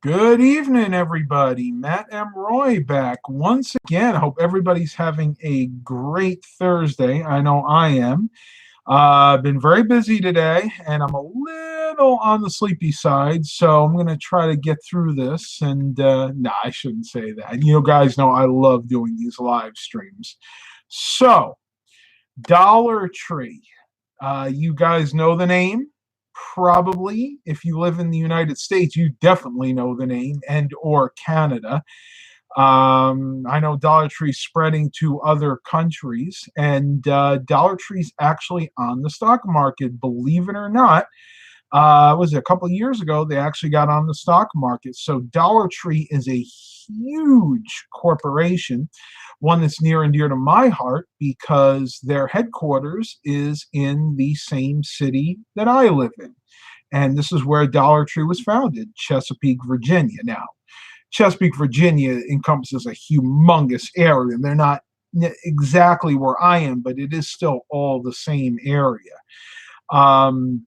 Good evening, everybody. Matt M. Roy back once again. I hope everybody's having a great Thursday. I know I am. I've been very busy today, and I'm a little on the sleepy side, so I'm going to try to get through this. And no, I shouldn't say that. You guys know I love doing these live streams. So, Dollar Tree. You guys know the name? Probably. If you live in the United States, you definitely know the name, and or Canada. I know Dollar Tree's spreading to other countries, and Dollar Tree's actually on the stock market, believe it or not. Was it a couple of years ago they actually got on the stock market. So Dollar Tree is a huge corporation, one that's near and dear to my heart because their headquarters is in the same city that I live in. And this is where Dollar Tree was founded, Chesapeake, Virginia. Now, Chesapeake, Virginia encompasses a humongous area, and they're not exactly where I am, but it is still all the same area. Um,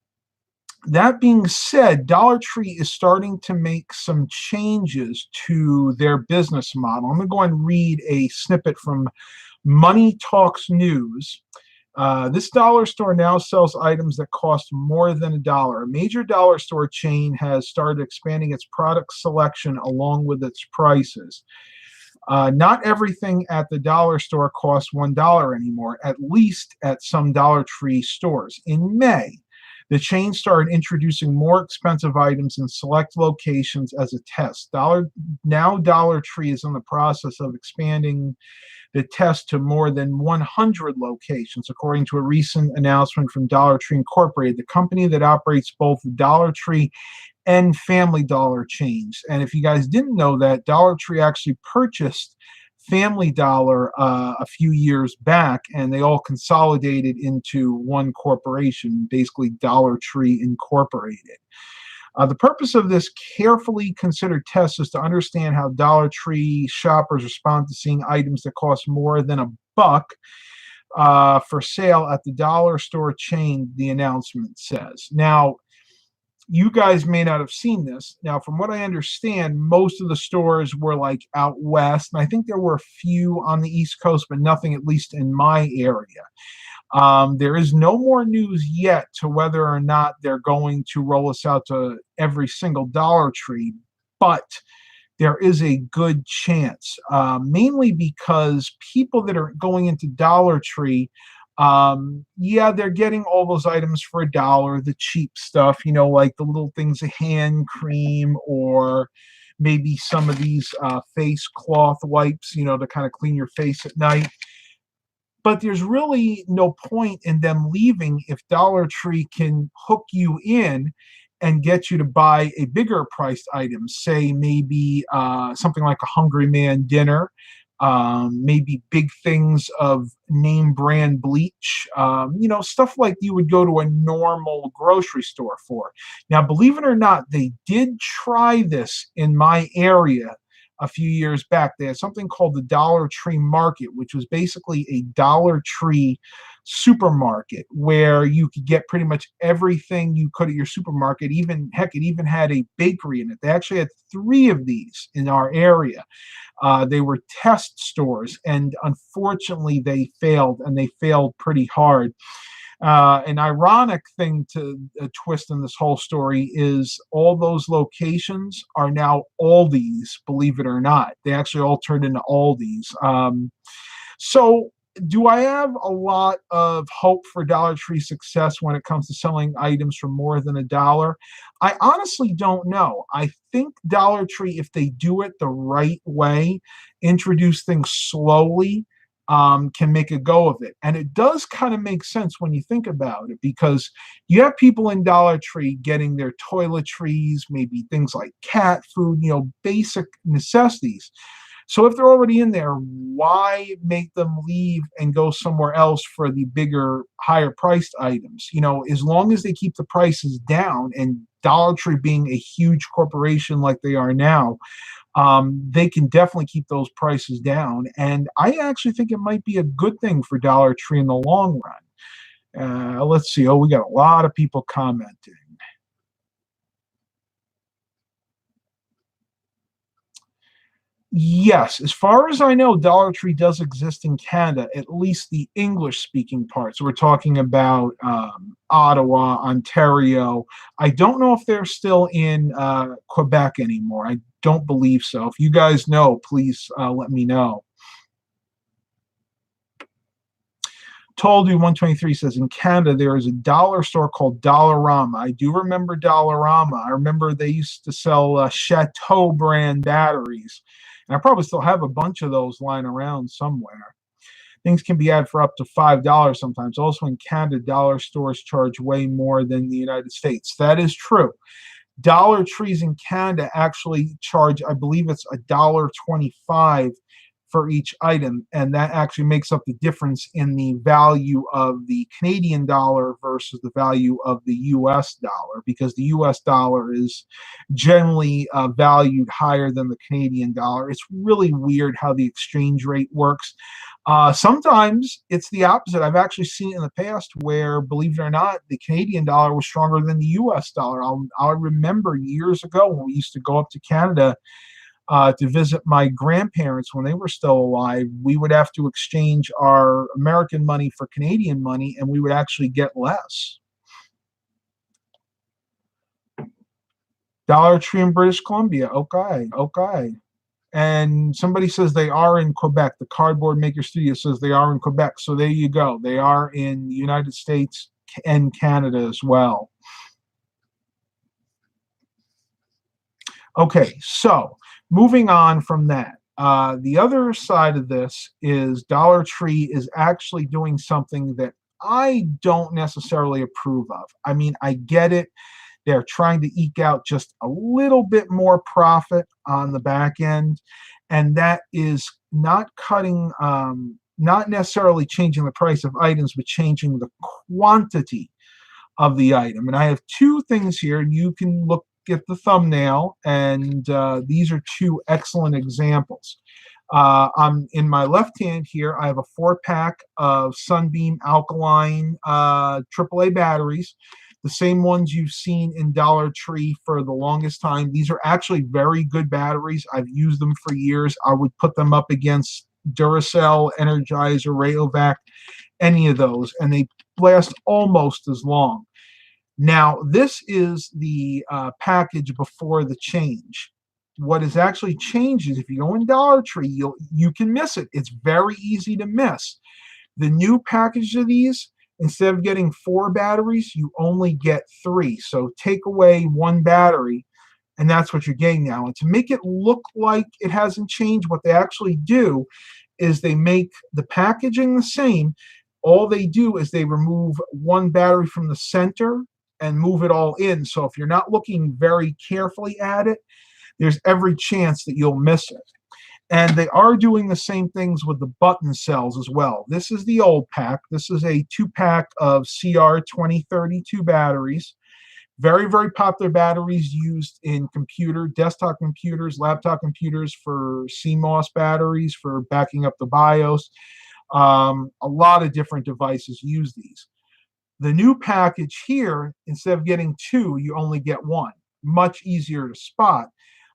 that being said, Dollar Tree is starting to make some changes to their business model. I'm going to go and read a snippet from Money Talks News. This dollar store now sells items that cost more than $1. A major dollar store chain has started expanding its product selection along with its prices. Not everything at the dollar store costs $1 anymore, at least at some Dollar Tree stores. In May, the chain started introducing more expensive items in select locations as a test. Dollar Tree is in the process of expanding the test to more than 100 locations, according to a recent announcement from Dollar Tree Incorporated, the company that operates both the Dollar Tree and Family Dollar chains. And if you guys didn't know that, Dollar Tree actually purchased Family Dollar a few years back, and they all consolidated into one corporation, basically Dollar Tree Incorporated. The purpose of this carefully considered test is to understand how Dollar Tree shoppers respond to seeing items that cost more than $1 for sale at the dollar store chain, the announcement says. Now, you guys may not have seen this. Now, from what I understand, most of the stores were like out west, and I think there were a few on the East Coast, but nothing at least in my area. There is no more news yet to whether or not they're going to roll us out to every single Dollar Tree, but there is a good chance, mainly because people that are going into Dollar Tree, yeah, they're getting all those items for $1, the cheap stuff, like the little things, of hand cream, or maybe some of these face cloth wipes, to kind of clean your face at night. But there's really no point in them leaving if Dollar Tree can hook you in and get you to buy a bigger priced item, say maybe something like a Hungry Man dinner, maybe big things of name brand bleach, stuff like you would go to a normal grocery store for. Now, believe it or not, they did try this in my area a few years back. They had something called the Dollar Tree Market, which was basically a Dollar Tree supermarket where you could get pretty much everything you could at your supermarket. Even, heck, it even had a bakery in it. They actually had 3 of these in our area. They were test stores, and unfortunately they failed, and they failed pretty hard. An ironic thing to twist in this whole story is all those locations are now Aldi's, believe it or not. They actually all turned into Aldi's. So do I have a lot of hope for Dollar Tree success when it comes to selling items for more than $1? I honestly don't know. I think Dollar Tree, if they do it the right way, introduce things slowly, can make a go of it. And it does kind of make sense when you think about it, because you have people in Dollar Tree getting their toiletries, maybe things like cat food, basic necessities. So if they're already in there, why make them leave and go somewhere else for the bigger, higher priced items? As long as they keep the prices down, and Dollar Tree being a huge corporation like they are now, they can definitely keep those prices down. And I actually think it might be a good thing for Dollar Tree in the long run. Let's see. Oh, we got a lot of people commenting. Yes, as far as I know, Dollar Tree does exist in Canada, at least the English-speaking parts. We're talking about Ottawa, Ontario. I don't know if they're still in Quebec anymore. I don't believe so. If you guys know, please let me know. Toldu 123 says in Canada there is a dollar store called Dollarama. I do remember Dollarama. I remember they used to sell Chateau brand batteries. And I probably still have a bunch of those lying around somewhere. Things can be had for up to $5 sometimes. Also in Canada, dollar stores charge way more than the United States. That is true. Dollar Trees in Canada actually charge, I believe it's $1.25 for each item, and that actually makes up the difference in the value of the Canadian dollar versus the value of the US dollar, because the US dollar is generally valued higher than the Canadian dollar. It's really weird how the exchange rate works. Sometimes it's the opposite. I've actually seen it in the past where, believe it or not, the Canadian dollar was stronger than the US dollar. I remember years ago when we used to go up to Canada to visit my grandparents when they were still alive. We would have to exchange our American money for Canadian money, and we would actually get less. Dollar Tree in British Columbia. Okay, okay. And somebody says they are in Quebec. The Cardboard Maker Studio says they are in Quebec. So there you go. They are in the United States and Canada as well. Okay, so moving on from that. The other side of this is Dollar Tree is actually doing something that I don't necessarily approve of. I mean, I get it. They're trying to eke out just a little bit more profit on the back end, and that is not cutting, not necessarily changing the price of items, but changing the quantity of the item. And I have two things here, and you can look at the thumbnail, and these are two excellent examples. I'm in my left hand here. I have a 4-pack of Sunbeam alkaline AAA batteries, the same ones you've seen in Dollar Tree for the longest time. These are actually very good batteries. I've used them for years. I would put them up against Duracell, Energizer, Rayovac, any of those, and they last almost as long. Now, this is the package before the change. What has actually changed is if you go in Dollar Tree, you can miss it. It's very easy to miss. The new package of these, instead of getting 4 batteries, you only get 3. So take away 1 battery, and that's what you're getting now. And to make it look like it hasn't changed, what they actually do is they make the packaging the same. All they do is they remove 1 battery from the center and move it all in. So if you're not looking very carefully at it, there's every chance that you'll miss it. And they are doing the same things with the button cells as well. This is the old pack. This is a 2-pack of CR2032 batteries. Very, very popular batteries used in desktop computers, laptop computers, for CMOS batteries, for backing up the BIOS. A lot of different devices use these. The new package here, instead of getting 2, you only get 1. Much easier to spot.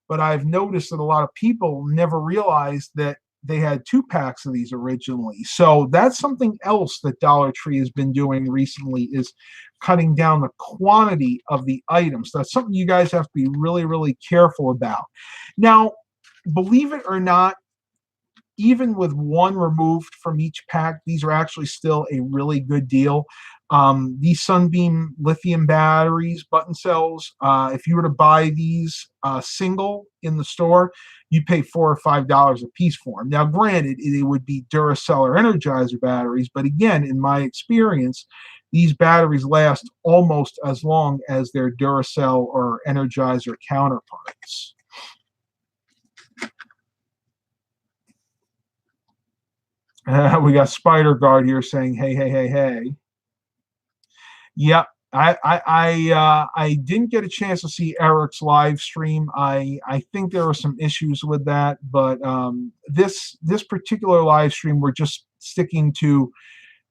But I've noticed that a lot of people never realized that they had 2 packs of these originally. So that's something else that Dollar Tree has been doing recently, is cutting down the quantity of the items. That's something you guys have to be really, really careful about. Now, believe it or not, even with 1 removed from each pack, these are actually still a really good deal. These Sunbeam lithium batteries, button cells, if you were to buy these single in the store, you pay $4 or $5 a piece for them. Now, granted, it would be Duracell or Energizer batteries, but again, in my experience, these batteries last almost as long as their Duracell or Energizer counterparts. We got Spider Guard here saying, "Hey, hey, hey, hey." Yeah, I didn't get a chance to see Eric's live stream. I think there were some issues with that, but this particular live stream, we're just sticking to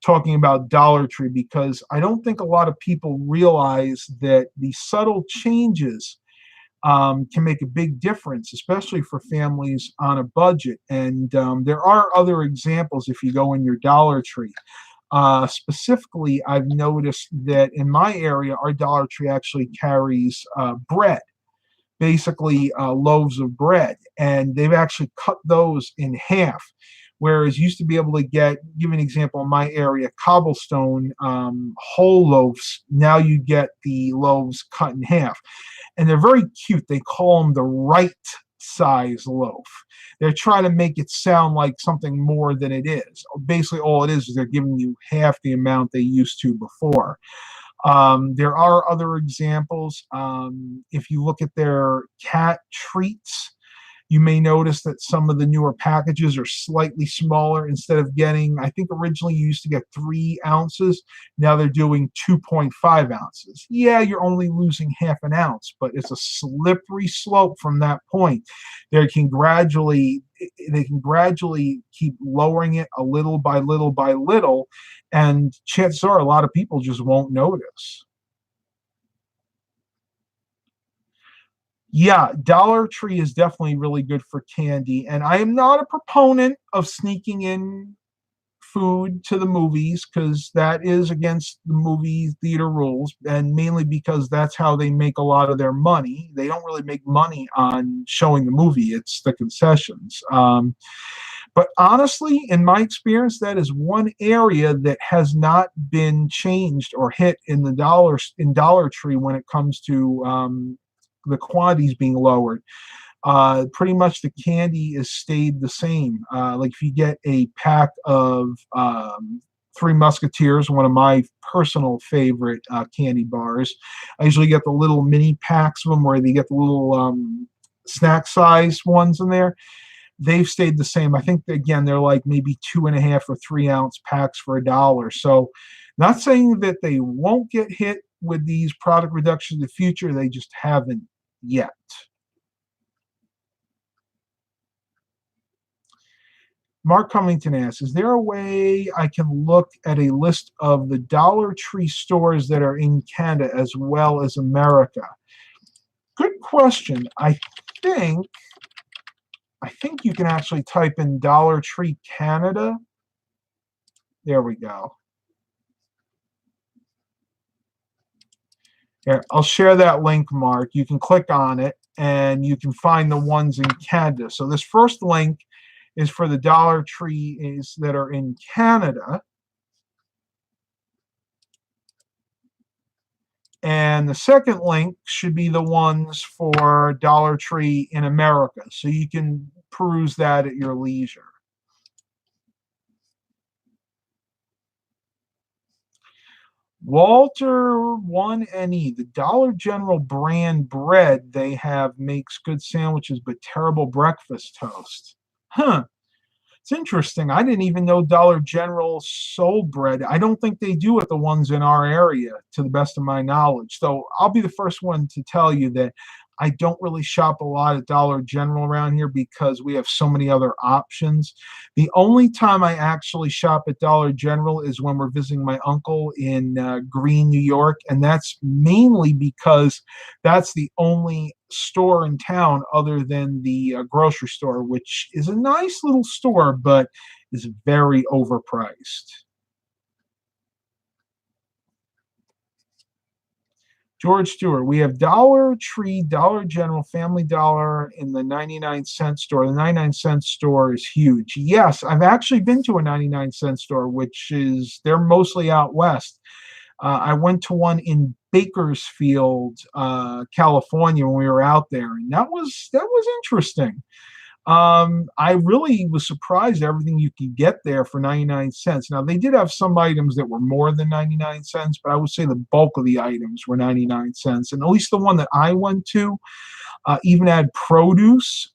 talking about Dollar Tree, because I don't think a lot of people realize that the subtle changes can make a big difference, especially for families on a budget. And there are other examples if you go in your Dollar Tree. Specifically, I've noticed that in my area, our Dollar Tree actually carries bread, basically loaves of bread, and they've actually cut those in half. Whereas used to be able to give an example in my area, cobblestone whole loaves. Now you get the loaves cut in half, and they're very cute. They call them the right size loaf. They're trying to make it sound like something more than it is. Basically, all it is they're giving you half the amount they used to before. There are other examples. If you look at their cat treats, you may notice that some of the newer packages are slightly smaller. Instead of getting, I think originally you used to get 3 ounces. Now they're doing 2.5 ounces. Yeah, you're only losing half an ounce, but it's a slippery slope from that point. They can gradually keep lowering it a little by little by little, and chances are a lot of people just won't notice. Yeah, Dollar Tree is definitely really good for candy. And I am not a proponent of sneaking in food to the movies because that is against the movie theater rules, and mainly because that's how they make a lot of their money. They don't really make money on showing the movie, it's the concessions. But honestly, in my experience, that is one area that has not been changed or hit in the Dollar Tree when it comes to the quantities being lowered. Pretty much the candy has stayed the same. Like if you get a pack of Three Musketeers, one of my personal favorite candy bars, I usually get the little mini packs of them where they get the little snack size ones in there. They've stayed the same. I think again they're like maybe 2.5 or 3 ounce packs for $1. So, not saying that they won't get hit with these product reductions in the future. They just haven't yet. Mark Cummington asks, is there a way I can look at a list of the Dollar Tree stores that are in Canada as well as America? Good question. think I think you can actually type in Dollar Tree Canada. There we go. Here, I'll share that link, Mark. You can click on it and you can find the ones in Canada. So this first link is for the Dollar Trees that are in Canada. And the second link should be the ones for Dollar Tree in America. So you can peruse that at your leisure. Walter 1NE, the Dollar General brand bread they have makes good sandwiches but terrible breakfast toast. Huh. It's interesting. I didn't even know Dollar General sold bread. I don't think they do at the ones in our area, to the best of my knowledge. So I'll be the first one to tell you that I don't really shop a lot at Dollar General around here because we have so many other options. The only time I actually shop at Dollar General is when we're visiting my uncle in Greene, New York, and that's mainly because that's the only store in town other than the grocery store, which is a nice little store, but is very overpriced. George Stewart, we have Dollar Tree, Dollar General, Family Dollar in the 99-cent store. The 99-cent store is huge. Yes, I've actually been to a 99-cent store, which is, they're mostly out west. I went to one in Bakersfield, California when we were out there, and that was interesting. I really was surprised at everything you could get there for 99 cents. Now, they did have some items that were more than 99 cents, but I would say the bulk of the items were 99 cents. And at least the one that I went to even had produce.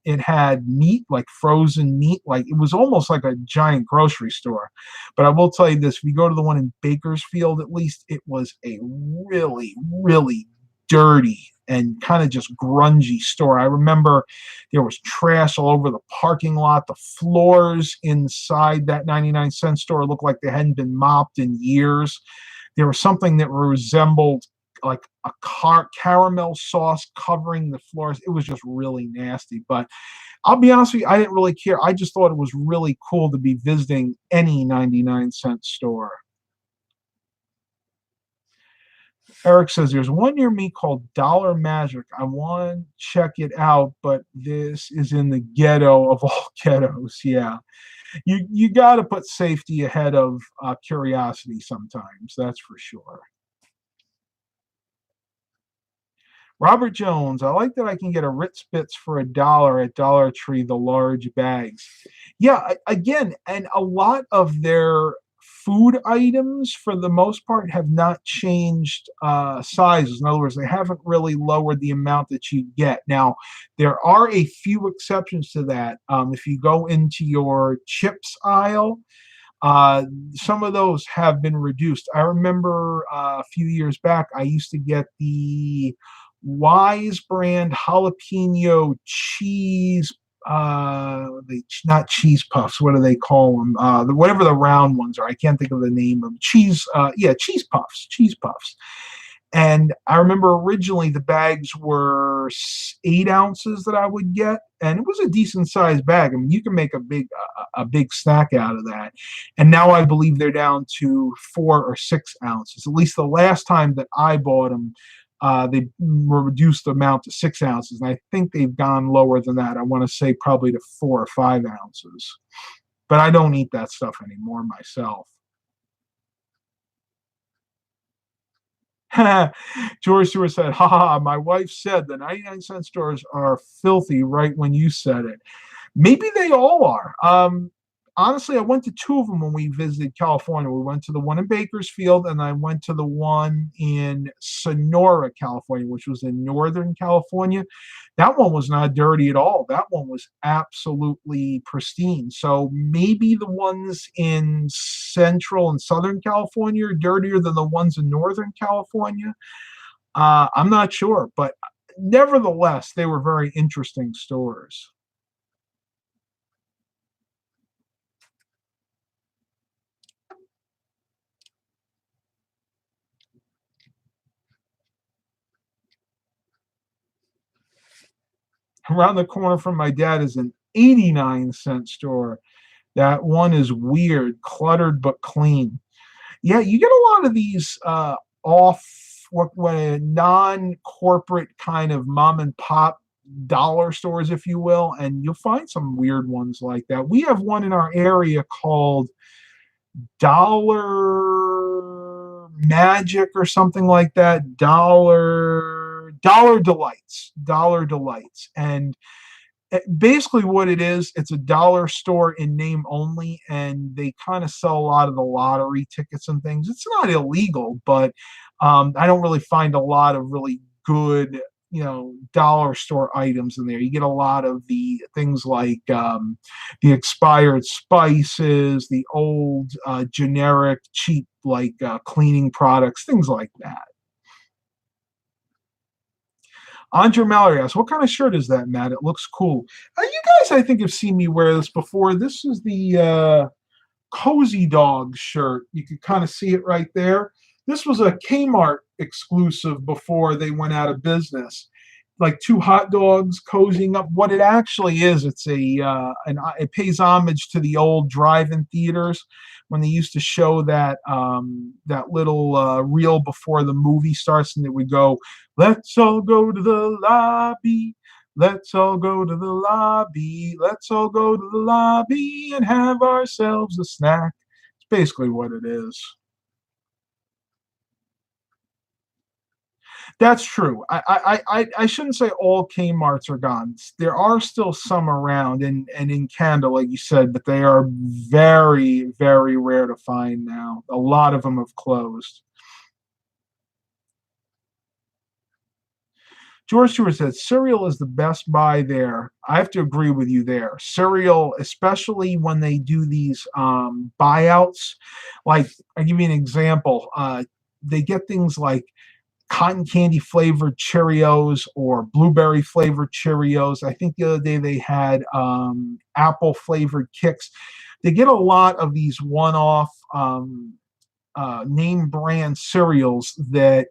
It had meat, like frozen meat. Like it was almost like a giant grocery store. But I will tell you this, if you go to the one in Bakersfield, at least it was a really, really dirty and kind of just grungy store. I remember there was trash all over the parking lot. The floors inside that 99-cent store looked like they hadn't been mopped in years. There was something that resembled like a caramel sauce covering the floors. It was just really nasty. But I'll be honest with you, I didn't really care. I just thought it was really cool to be visiting any 99-cent store. Eric says there's one near me called Dollar Magic. I want to check it out, but this is in the ghetto of all ghettos. Yeah, you got to put safety ahead of curiosity sometimes. That's for sure. Robert Jones, I like that I can get a Ritz Bits for $1 at Dollar Tree, the large bags. Yeah, again, and a lot of their food items, for the most part, have not changed sizes. In other words, they haven't really lowered the amount that you get. Now, there are a few exceptions to that. If you go into your chips aisle, uh, some of those have been reduced. I remember a few years back, I used to get the Wise brand jalapeno cheese. They not cheese puffs. What do they call them? Whatever the round ones are. I can't think of the name of cheese. Yeah, cheese puffs. Cheese puffs. And I remember originally the bags were 8 ounces that I would get, and it was a decent sized bag. I mean, you can make a big snack out of that. And now I believe they're down to 4 or 6 ounces. At least the last time that I bought them, they reduced the amount to 6 ounces, and I think they've gone lower than that. I want to say probably to 4 or 5 ounces. But I don't eat that stuff anymore myself. George Stewart said, "Ha ha, my wife said the 99-cent stores are filthy right when you said it." Maybe they all are. Honestly, I went to two of them when we visited California. We went to the one in Bakersfield, and I went to the one in Sonora, California, which was in Northern California. That one was not dirty at all. That one was absolutely pristine. So maybe the ones in Central and Southern California are dirtier than the ones in Northern California. I'm not sure, but nevertheless, they were very interesting stores. Around the corner from my dad is an 89-cent store. That one is weird, cluttered but clean. Yeah, you get a lot of these off what non-corporate kind of mom and pop dollar stores, if you will, and you'll find some weird ones like that. We have one in our area called Dollar Magic or something like that. Dollar Delights. Dollar Delights. And basically what it is, it's a dollar store in name only, and they kind of sell a lot of the lottery tickets and things. It's not illegal, but I don't really find a lot of really good dollar store items in there. You get a lot of the things like the expired spices, the old generic cheap like cleaning products, things like that. Andre Mallory asks, "What kind of shirt is that, Matt? It looks cool." You guys, I think, have seen me wear this before. This is the Cozy Dog shirt. You can kind of see it right there. This was a Kmart exclusive before they went out of business. Like two hot dogs cozying up. What it actually is, it pays homage to the old drive-in theaters when they used to show that little reel before the movie starts, and they would go, "Let's all go to the lobby. Let's all go to the lobby. Let's all go to the lobby and have ourselves a snack." It's basically what it is. That's true. I shouldn't say all Kmart's are gone. There are still some around, and in Canada, like you said, but they are very, very rare to find now. A lot of them have closed. George Stewart said cereal is the best buy there. I have to agree with you there. Cereal, especially when they do these buyouts. Like, I'll give you an example. They get things like cotton candy flavored Cheerios or blueberry flavored Cheerios. I think the other day they had apple flavored Kicks. They get a lot of these one off name brand cereals that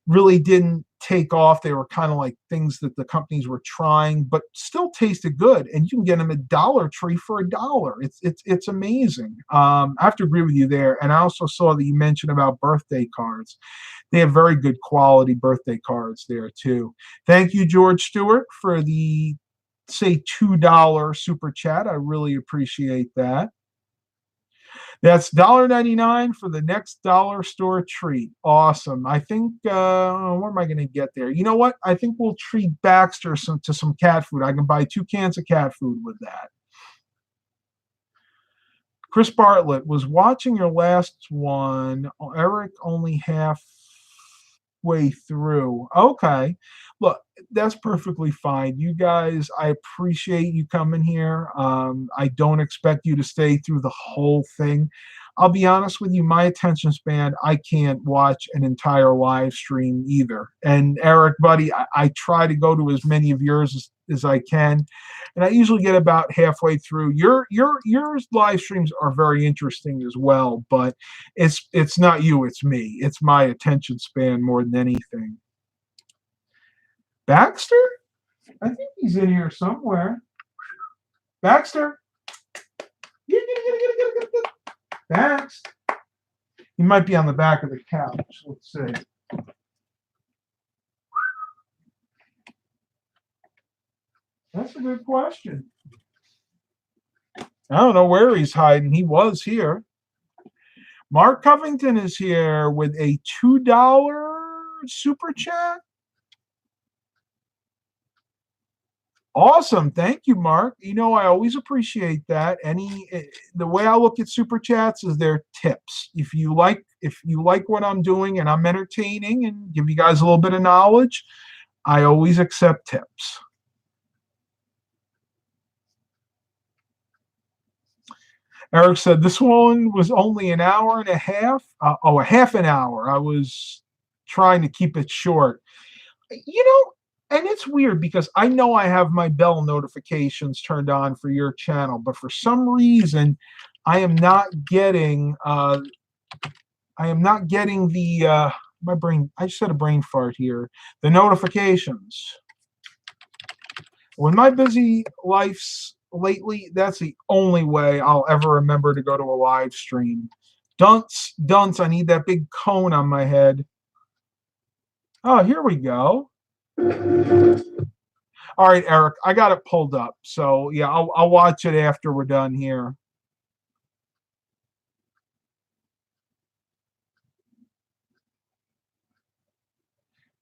really didn't take off. They were kind of like things that the companies were trying, but still tasted good. And you can get them at Dollar Tree for $1. It's amazing. I have to agree with you there. And I also saw that you mentioned about birthday cards. They have very good quality birthday cards there too. Thank you, George Stewart, for the say $2 super chat. I really appreciate that. That's $1.99 for the next dollar store treat. Awesome. I think where am I going to get there? You know what? I think we'll treat Baxter to some cat food. I can buy 2 cans of cat food with that. Chris Bartlett was watching your last one. Eric only halfway through. Okay. Look, that's perfectly fine. You guys, I appreciate you coming here. I don't expect you to stay through the whole thing. I'll be honest with you, my attention span, I can't watch an entire live stream either. And Eric, buddy, I try to go to as many of yours as I can. And I usually get about halfway through. Your live streams are very interesting as well, but it's not you, it's me. It's my attention span more than anything. Baxter? I think he's in here somewhere. Baxter? Bax? He might be on the back of the couch. Let's see. That's a good question. I don't know where he's hiding. He was here. Mark Covington is here with a $2 super chat. Awesome. Thank you, Mark. You know, I always appreciate that. The way I look at super chats is they're tips. If you like what I'm doing and I'm entertaining and give you guys a little bit of knowledge, I always accept tips. Eric said this one was only an hour and a half. A half an hour. I was trying to keep it short. You know, and it's weird because I know I have my bell notifications turned on for your channel, but for some reason, I am not getting. The my brain. I just had a brain fart here. The notifications. When my busy life's lately, that's the only way I'll ever remember to go to a live stream. Dunce. I need that big cone on my head. Oh, here we go. All right, Eric, I got it pulled up. So, yeah, I'll watch it after we're done here.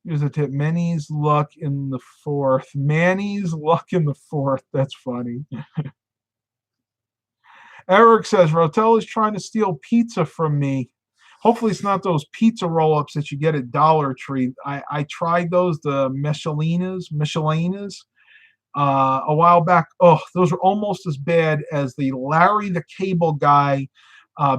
Here's a tip. Manny's luck in the fourth. Manny's luck in the fourth. That's funny. Eric says, Rotel is trying to steal pizza from me. Hopefully it's not those pizza roll-ups that you get at Dollar Tree. I tried those, the Michelinas, a while back. Oh, those are almost as bad as the Larry the Cable Guy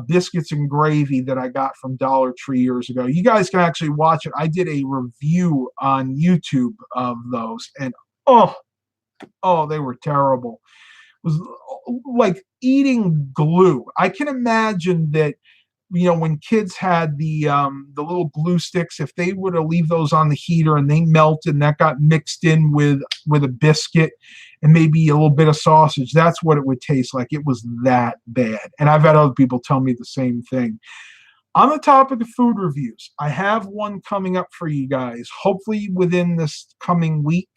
biscuits and gravy that I got from Dollar Tree years ago. You guys can actually watch it. I did a review on YouTube of those, and oh, they were terrible. It was like eating glue. I can imagine that, you know, when kids had the little glue sticks, if they were to leave those on the heater and they melted and that got mixed in with a biscuit and maybe a little bit of sausage, that's what it would taste like. It was that bad. And I've had other people tell me the same thing. On the topic of food reviews, I have one coming up for you guys, hopefully within this coming week.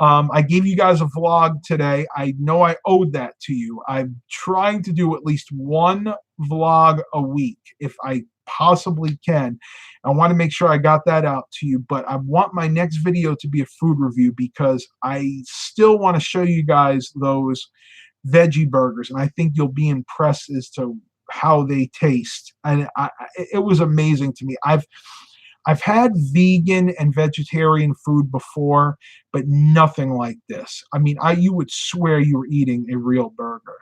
I gave you guys a vlog today. I know I owed that to you. I'm trying to do at least one vlog a week if I possibly can. I want to make sure I got that out to you, but I want my next video to be a food review because I still want to show you guys those veggie burgers, and I think you'll be impressed as to how they taste. And it was amazing to me. I've had vegan and vegetarian food before, but nothing like this. I mean, you would swear you were eating a real burger.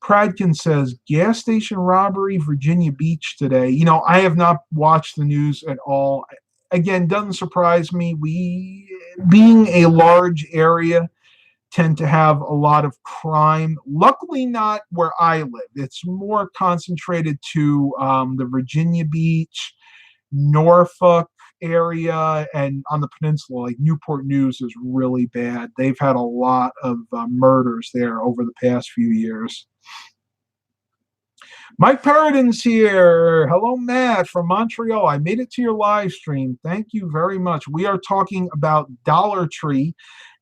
Pradkin says, gas station robbery, Virginia Beach today. You know, I have not watched the news at all. Again, doesn't surprise me. We, being a large area, tend to have a lot of crime. Luckily, not where I live. It's more concentrated to the Virginia Beach, Norfolk area and on the peninsula, like Newport News is really bad. They've had a lot of murders there over the past few years. Mike Paradin's here. Hello, Matt from Montreal. I made it to your live stream. Thank you very much. We are talking about Dollar Tree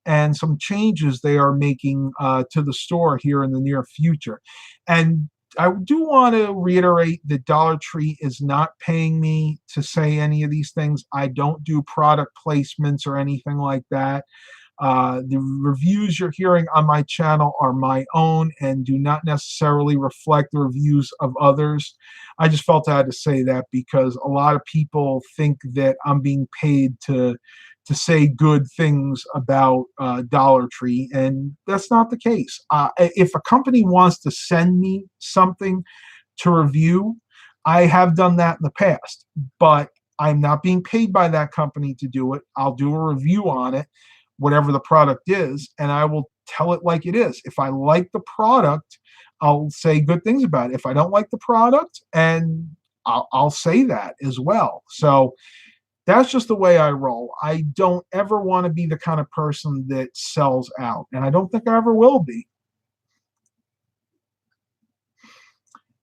and some changes they are making to the store here in the near future. And I do want to reiterate that Dollar Tree is not paying me to say any of these things. I don't do product placements or anything like that. The reviews you're hearing on my channel are my own and do not necessarily reflect the reviews of others. I just felt I had to say that because a lot of people think that I'm being paid to say good things about Dollar Tree, and that's not the case. If a company wants to send me something to review, I have done that in the past, but I'm not being paid by that company to do it. I'll do a review on it, whatever the product is, and I will tell it like it is. If I like the product, I'll say good things about it. If I don't like the product, and I'll say that as well. So that's just the way I roll. I don't ever want to be the kind of person that sells out, and I don't think I ever will be.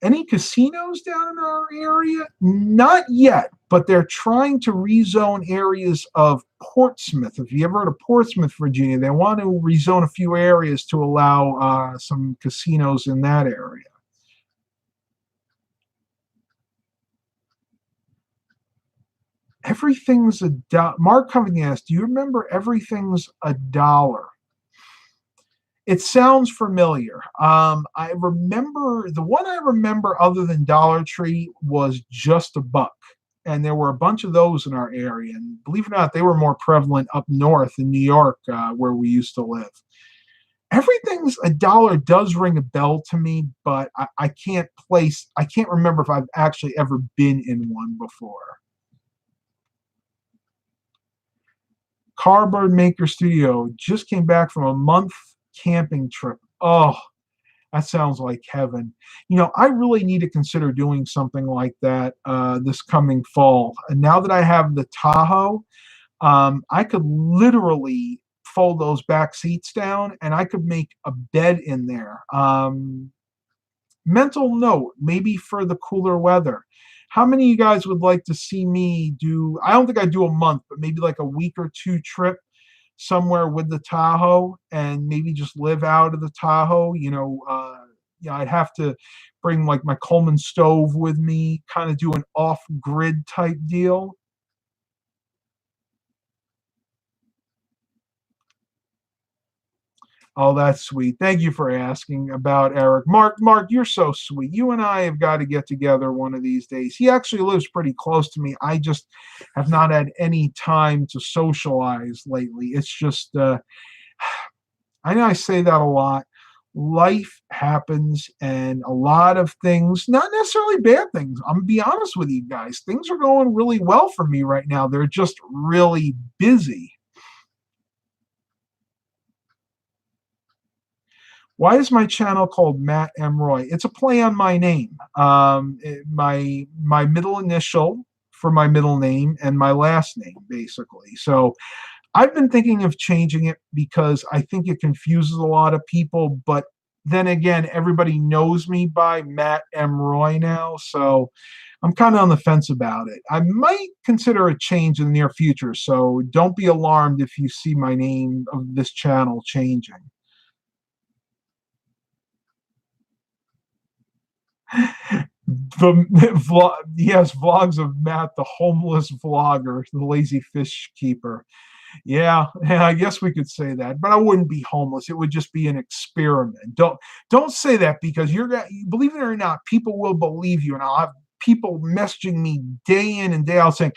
Any casinos down in our area? Not yet, but they're trying to rezone areas of Portsmouth. If you ever heard of Portsmouth, Virginia, they want to rezone a few areas to allow some casinos in that area. Everything's a dollar. Mark Covington asked, do you remember everything's a dollar? It sounds familiar. I remember the one I remember other than Dollar Tree was Just a Buck. And there were a bunch of those in our area. And believe it or not, they were more prevalent up north in New York, where we used to live. Everything's a dollar does ring a bell to me, but I can't remember if I've actually ever been in one before. Cardboard Maker Studio just came back from a month camping trip. Oh, that sounds like heaven. You know, I really need to consider doing something like that this coming fall. And now that I have the Tahoe, I could literally fold those back seats down and I could make a bed in there. Mental note, maybe for the cooler weather. How many of you guys would like to see me do, I don't think I do a month, but maybe like a week or two trip somewhere with the Tahoe and maybe just live out of the Tahoe? I'd have to bring like my Coleman stove with me, kind of do an off-grid type deal. Oh, that's sweet. Thank you for asking about Eric. Mark, you're so sweet. You and I have got to get together one of these days. He actually lives pretty close to me. I just have not had any time to socialize lately. It's just, I know I say that a lot. Life happens and a lot of things, not necessarily bad things. I'm going to be honest with you guys. Things are going really well for me right now. They're just really busy. Why is my channel called Matt M. Roy? It's a play on my name. My middle initial for my middle name and my last name, basically. So I've been thinking of changing it because I think it confuses a lot of people. But then again, everybody knows me by Matt M. Roy now. So I'm kind of on the fence about it. I might consider a change in the near future. So don't be alarmed if you see my name of this channel changing. Yes, vlogs of Matt, the homeless vlogger, the lazy fish keeper. Yeah, I guess we could say that, but I wouldn't be homeless. It would just be an experiment. Don't say that because believe it or not, people will believe you, and I'll have people messaging me day in and day out saying,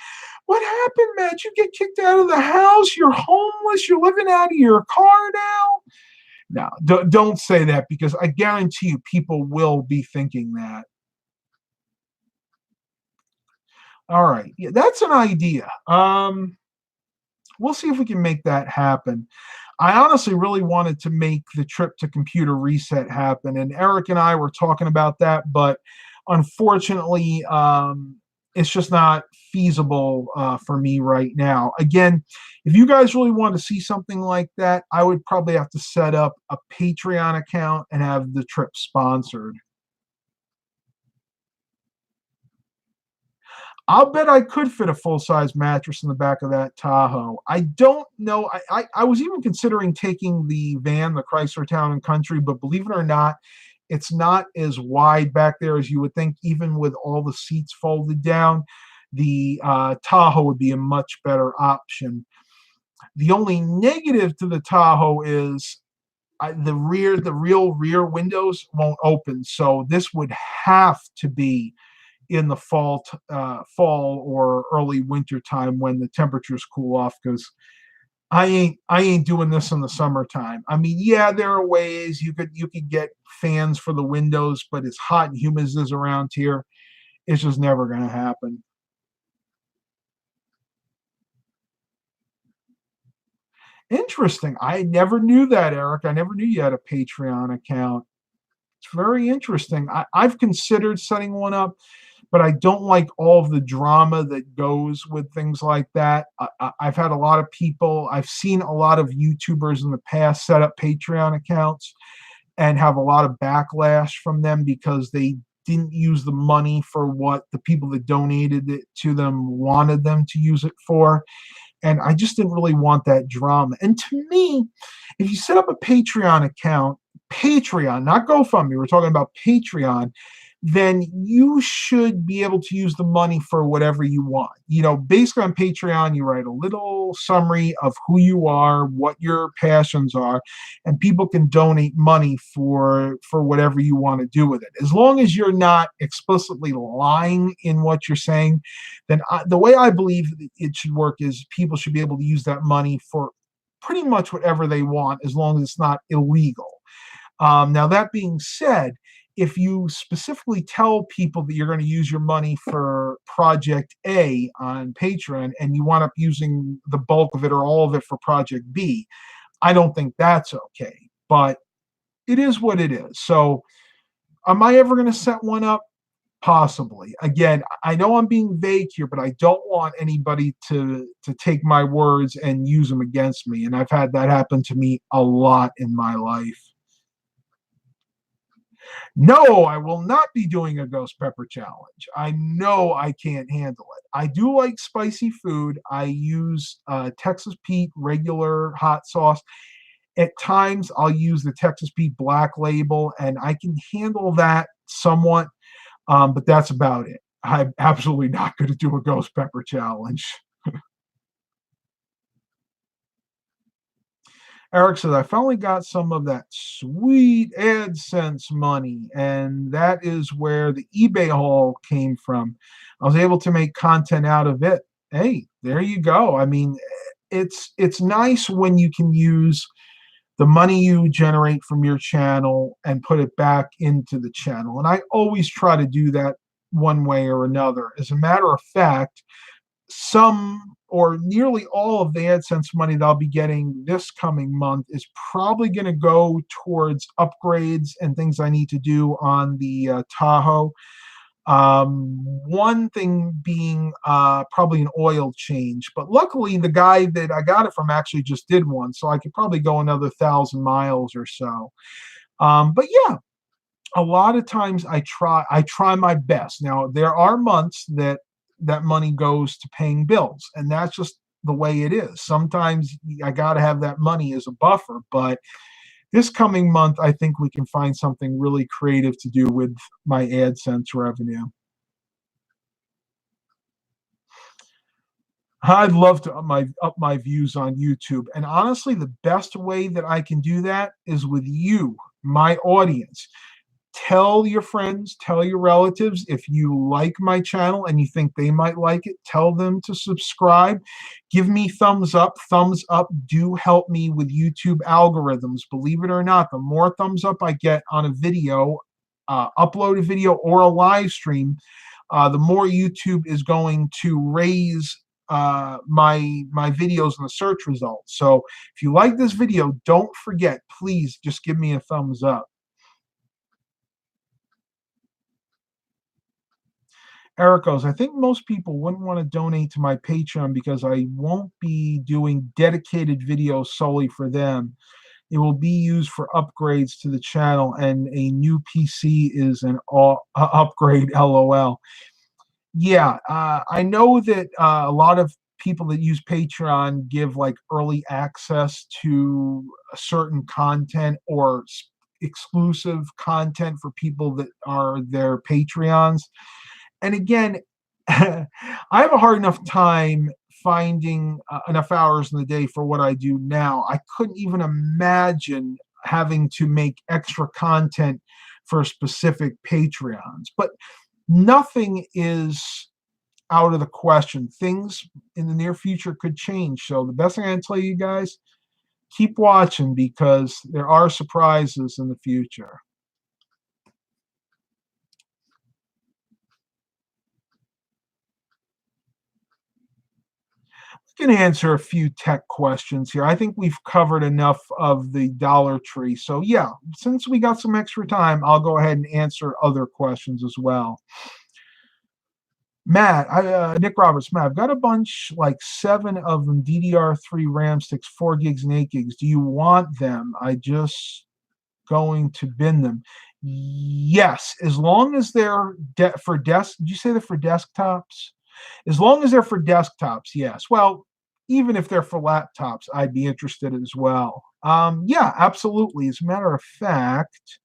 "What happened, Matt? You get kicked out of the house? You're homeless? You're living out of your car now?" No, don't say that because I guarantee you people will be thinking that. All right. Yeah, that's an idea. We'll see if we can make that happen. I honestly really wanted to make the trip to Computer Reset happen, and Eric and I were talking about that, but unfortunately, it's just not feasible for me right now. Again, if you guys really want to see something like that, I would probably have to set up a Patreon account and have the trip sponsored. I'll bet I could fit a full size mattress in the back of that Tahoe. I don't know. I was even considering taking the van, the Chrysler Town and Country, but believe it or not, it's not as wide back there as you would think. Even with all the seats folded down, the Tahoe would be a much better option. The only negative to the Tahoe is the real rear windows won't open. So this would have to be in the fall or early winter time when the temperatures cool off, because I ain't doing this in the summertime. I mean, yeah, there are ways you could get fans for the windows, but as hot and humid as it is around here, it's just never going to happen. Interesting. I never knew that, Eric. I never knew you had a Patreon account. It's very interesting. I've considered setting one up, but I don't like all of the drama that goes with things like that. I've had a lot of people, I've seen a lot of YouTubers in the past set up Patreon accounts and have a lot of backlash from them because they didn't use the money for what the people that donated it to them wanted them to use it for. And I just didn't really want that drama. And to me, if you set up a Patreon account, Patreon, not GoFundMe, we're talking about Patreon, then you should be able to use the money for whatever you want. Basically on Patreon, you write a little summary of who you are, what your passions are, and people can donate money for whatever you want to do with it. As long as you're not explicitly lying in what you're saying, then the way I believe it should work is people should be able to use that money for pretty much whatever they want, as long as it's not illegal. Now, that being said, if you specifically tell people that you're going to use your money for Project A on Patreon and you wind up using the bulk of it or all of it for Project B, I don't think that's okay. But it is what it is. So, am I ever going to set one up? Possibly. Again, I know I'm being vague here, but I don't want anybody to take my words and use them against me. And I've had that happen to me a lot in my life. No, I will not be doing a ghost pepper challenge. I know I can't handle it. I do like spicy food. I use Texas Pete regular hot sauce. At times, I'll use the Texas Pete Black Label, and I can handle that somewhat, but that's about it. I'm absolutely not going to do a ghost pepper challenge. Eric says, I finally got some of that sweet AdSense money, and that is where the eBay haul came from. I was able to make content out of it. Hey, there you go. I mean, it's nice when you can use the money you generate from your channel and put it back into the channel. And I always try to do that one way or another. As a matter of fact, some or nearly all of the AdSense money that I'll be getting this coming month is probably going to go towards upgrades and things I need to do on the Tahoe. One thing being probably an oil change, but luckily the guy that I got it from actually just did one, so I could probably go another 1,000 miles or so. But yeah, a lot of times I try my best. Now there are months that money goes to paying bills, and that's just the way it is. Sometimes I got to have that money as a buffer, but this coming month, I think we can find something really creative to do with my AdSense revenue. I'd love to up my views on YouTube. And honestly, the best way that I can do that is with you, my audience. Tell your friends, tell your relatives if you like my channel and you think they might like it, tell them to subscribe. Give me thumbs up. Thumbs up do help me with YouTube algorithms. Believe it or not, the more thumbs up I get on a video, uploaded video or a live stream, the more YouTube is going to raise my videos in the search results. So if you like this video, don't forget, please just give me a thumbs up. Eric goes, I think most people wouldn't want to donate to my Patreon because I won't be doing dedicated videos solely for them. It will be used for upgrades to the channel, and a new PC is an upgrade, lol. Yeah, I know that a lot of people that use Patreon give like early access to certain content or exclusive content for people that are their Patreons. And again, I have a hard enough time finding enough hours in the day for what I do now. I couldn't even imagine having to make extra content for specific Patreons. But nothing is out of the question. Things in the near future could change. So the best thing I can tell you guys, keep watching because there are surprises in the future. We can answer a few tech questions here. I think we've covered enough of the Dollar Tree. So yeah, since we got some extra time, I'll go ahead and answer other questions as well. Matt, Nick Roberts, Matt, I've got a bunch, like 7 of them, DDR3 RAM sticks, 4 gigs and 8 gigs. Do you want them? I just going to bin them. Yes, as long as they're for desk. Did you say they're for desktops? As long as they're for desktops, yes. Well, even if they're for laptops, I'd be interested as well. Yeah, absolutely. As a matter of fact,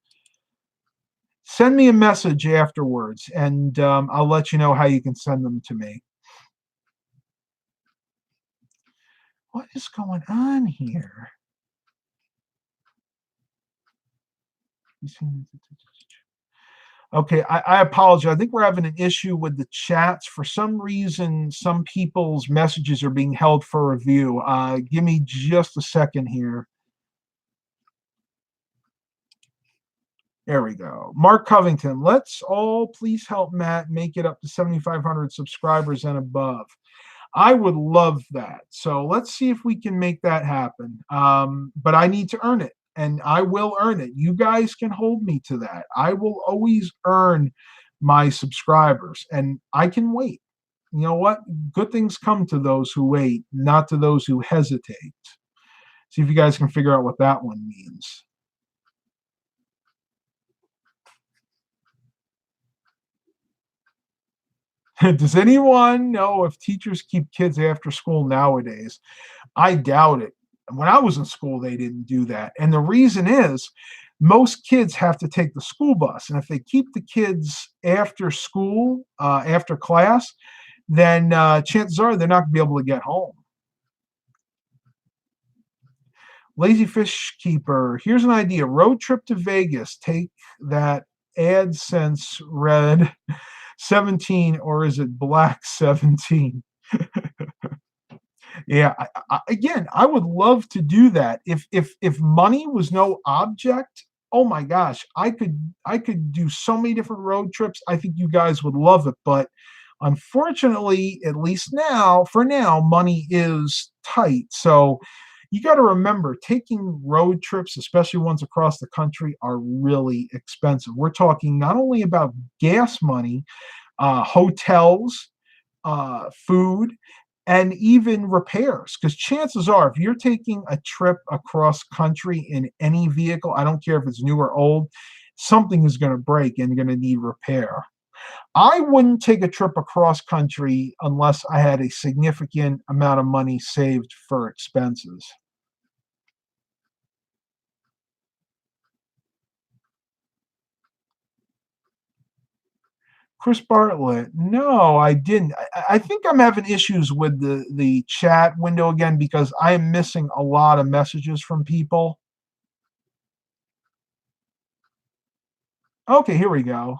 send me a message afterwards, and I'll let you know how you can send them to me. What is going on here? Okay, I apologize. I think we're having an issue with the chats. For some reason, some people's messages are being held for review. Give me just a second here. There we go. Mark Covington, let's all please help Matt make it up to 7,500 subscribers and above. I would love that. So let's see if we can make that happen. But I need to earn it, and I will earn it. You guys can hold me to that. I will always earn my subscribers, and I can wait. You know what? Good things come to those who wait, not to those who hesitate. See if you guys can figure out what that one means. Does anyone know if teachers keep kids after school nowadays? I doubt it. When I was in school, they didn't do that. And the reason is most kids have to take the school bus. And if they keep the kids after school, after class, then chances are they're not going to be able to get home. Lazy Fish Keeper, here's an idea. Road trip to Vegas. Take that AdSense red 17, or is it black 17? Yeah, again, I would love to do that. If money was no object, oh my gosh, I could do so many different road trips. I think you guys would love it, but unfortunately, at least now, for now, money is tight. So you got to remember, taking road trips, especially ones across the country, are really expensive. We're talking not only about gas money, hotels, food, and even repairs. Because chances are, if you're taking a trip across country in any vehicle, I don't care if it's new or old, something is going to break and going to need repair. I wouldn't take a trip across country unless I had a significant amount of money saved for expenses. Chris Bartlett, no, I didn't. I think I'm having issues with the chat window again because I am missing a lot of messages from people. Okay, here we go.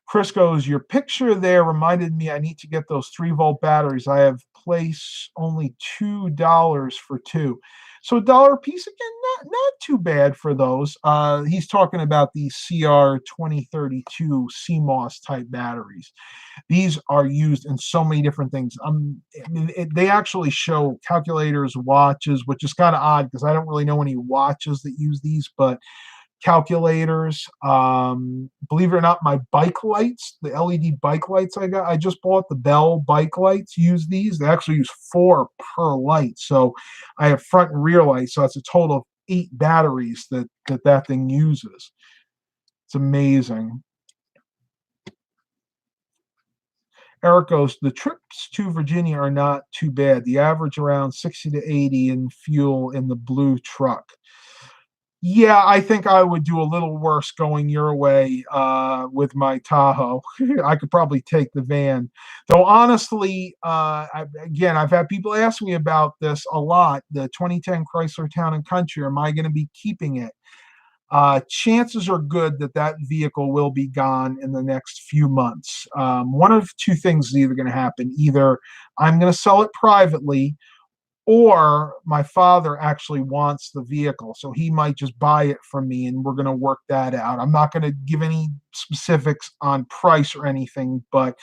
Chris goes, your picture there reminded me I need to get those 3-volt batteries. I have placed only $2 for 2. So $1 a piece again, not too bad for those. He's talking about the CR 2032 CMOS type batteries. These are used in so many different things. They actually show calculators, watches, which is kind of odd because I don't really know any watches that use these, but calculators. Believe it or not, my bike lights, the LED bike lights I just bought, the Bell bike lights, use these. They actually use 4 per light. So I have front and rear lights. So that's a total of 8 batteries that thing uses. It's amazing. Eric goes, the trips to Virginia are not too bad. The average around 60 to 80 in fuel in the blue truck. Yeah, I think I would do a little worse going your way with my Tahoe. I could probably take the van. Though honestly, I've had people ask me about this a lot. The 2010 Chrysler Town and Country, am I going to be keeping it? Chances are good that that vehicle will be gone in the next few months. One of two things is either going to happen. Either I'm going to sell it privately, or my father actually wants the vehicle. So he might just buy it from me and we're going to work that out. I'm not going to give any specifics on price or anything, but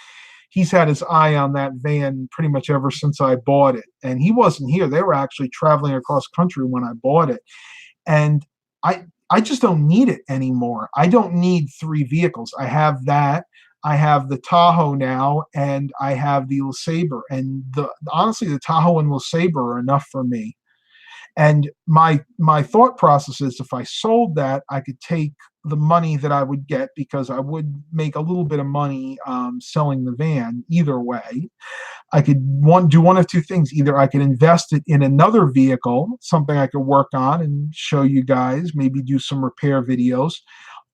he's had his eye on that van pretty much ever since I bought it. And he wasn't here. They were actually traveling across country when I bought it. And I just don't need it anymore. I don't need 3 vehicles. I have that. I have the Tahoe now, and I have the LeSabre. And honestly, the Tahoe and LeSabre are enough for me. And my thought process is, if I sold that, I could take the money that I would get, because I would make a little bit of money selling the van either way. I could do one of two things. Either I could invest it in another vehicle, something I could work on and show you guys, maybe do some repair videos,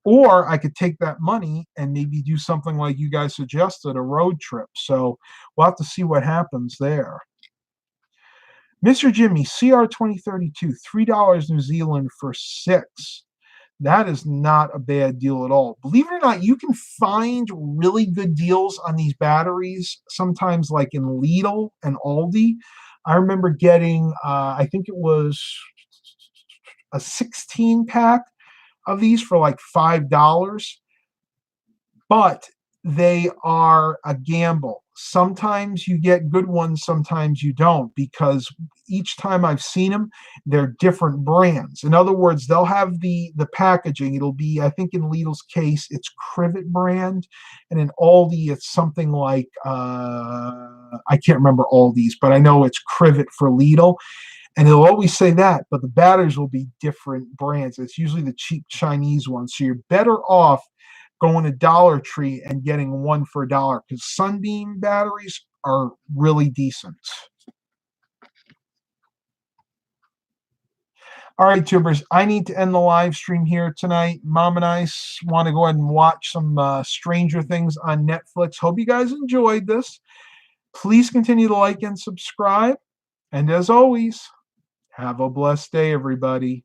or I could take that money and maybe do something like you guys suggested, a road trip. So we'll have to see what happens there. Mr. Jimmy, CR 2032, $3 New Zealand for 6. That is not a bad deal at all. Believe it or not, you can find really good deals on these batteries, sometimes like in Lidl and Aldi. I remember getting, I think it was a 16 pack of these for like $5. But they are a gamble. Sometimes you get good ones, sometimes you don't, because each time I've seen them, they're different brands. In other words, they'll have the packaging. It'll be, I think in Lidl's case, it's Crivet brand, and in Aldi, it's something like, I can't remember Aldi's, but I know it's Crivet for Lidl. And it'll always say that, but the batteries will be different brands. It's usually the cheap Chinese ones. So you're better off going to Dollar Tree and getting one for $1, because Sunbeam batteries are really decent. All right, tubers, I need to end the live stream here tonight. Mom and I want to go ahead and watch some Stranger Things on Netflix. Hope you guys enjoyed this. Please continue to like and subscribe. And as always, have a blessed day, everybody.